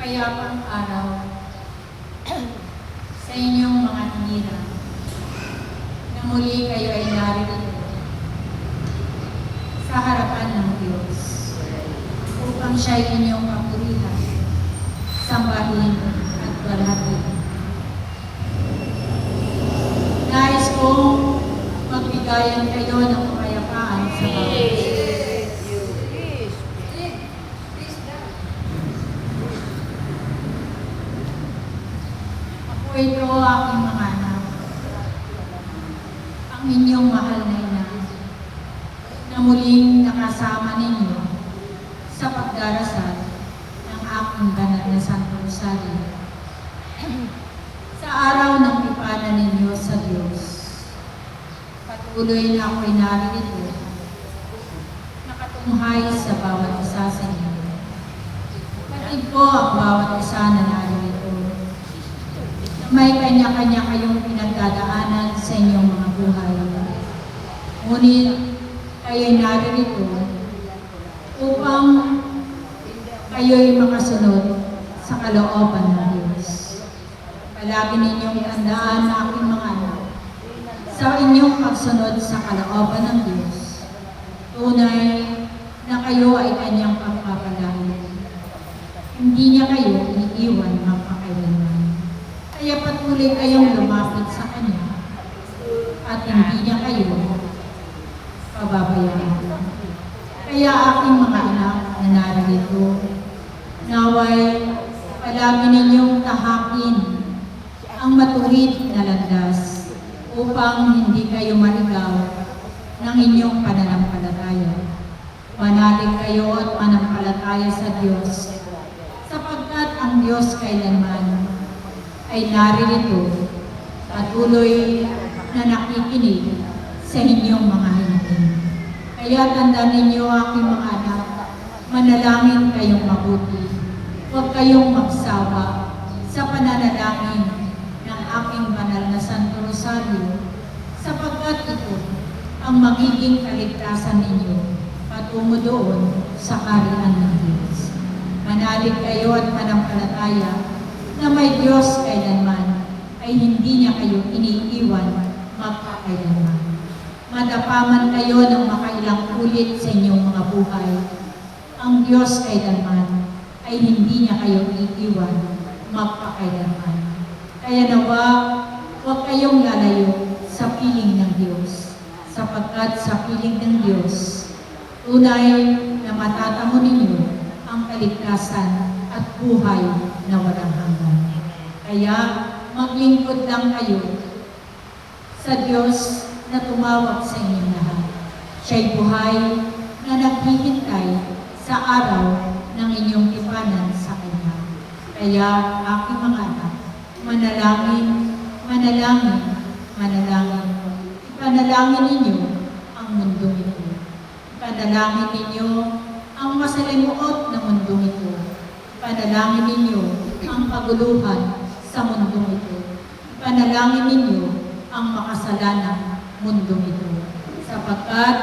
mapayapang araw sa inyong mga hinirang na muli kayo ay narito sa harapan ng Diyos upang siya ay inyong papurihan, sambahin at balhatin. Nais kong magbigayan kayo ng kapayapaan sa bawat isa. Ito aking mga anak, ang inyong mahal na ina, na muling nakasama ninyo sa pagdarasal ng aking banal na Santo Rosario sa araw ng pipana ninyo sa Diyos. Patuloy na ako'y narito, nakatunghay sa bawat isa sa inyo. Patid ko ang bawat isa na narito. May kanya-kanya kayong pinagdadaanan sa inyong mga buhay. Ngunit kayo'y narito upang kayo'y makasunod sa kalooban ng Diyos. Palagi ninyong tandaan na aking mga anak, sa inyong pagsunod sa kalooban ng Diyos, tunay na kayo ay kanyang pagpapalain. Hindi niya kayo iiwan magpakailanman. Kaya patuloy kayong lumapit sa Kanya at hindi niya kayo pababayaan. Kaya aking mga anak na narito, naway palagi ninyong tahakin ang matuwid na landas upang hindi kayo maligaw ng inyong pananampalataya. Manalig kayo at manampalataya sa Diyos, sapagkat ang Diyos kailanman ay naririto, patuloy na nakikinig sa inyong mga hinaing. Kaya tandaan ninyo, aking mga anak, manalangin kayong mabuti. Huwag kayong magsawa sa pananalangin ng aking banal na Santo Rosario, sapagkat ito ang magiging kaligtasan ninyo patungo doon sa kaharian ng Diyos. Manalig kayo at manampalataya na may Diyos kailanman ay hindi niya kayo iniiwan magpakailanman. Madapaman kayo ng makailang ulit sa inyong mga buhay. Ang Diyos kailanman ay hindi niya kayo iiwan magpakailanman. Kaya nawa, huwag kayong lalayo sa piling ng Diyos, sapagkat sa piling ng Diyos, tunay na matatamo ninyo ang kaligtasan at buhay na walang hanggan. Kaya maglingkod lang kayo sa Diyos na tumawag sa inyong lahat. Siya'y buhay na naghihintay sa araw ng inyong tipanan sa Kanya. Kaya aking mga anak, manalangin, manalangin, manalangin. Ipanalangin ninyo ang mundong ito. Ipanalangin ninyo ang masalimuot na mundong ito. Ipanalangin ninyo ang paguluhan sa mundong ito. Ipanalangin ninyo ang makasalanang mundong ito, sapagkat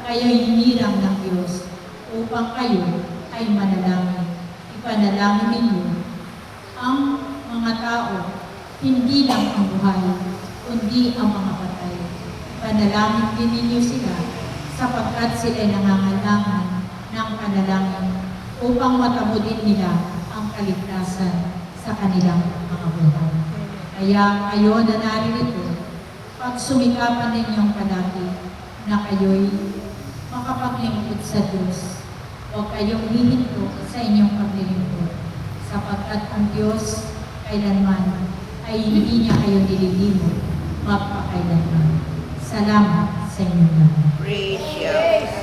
kayo'y hinirang ng Diyos upang kayo ay manalangin. Ipanalangin ninyo ang mga tao, hindi lang ang buhay, kundi ang mga patay. Ipanalangin din ninyo sila, sapagkat sila'y nangangailangan ng panalangin upang matamo din nila ang kaligtasan sa kanilang mga buhay. Kaya kayo na naririto, pagsumikapan ninyong palagi na kayo'y makapaglingkod sa Diyos. Huwag kayong hihinto sa inyong paglilingkod, sapagkat ang Diyos kailanman ay hindi niya kayo nililimot magpakailanman. Salamat sa inyong lahat. Praise you.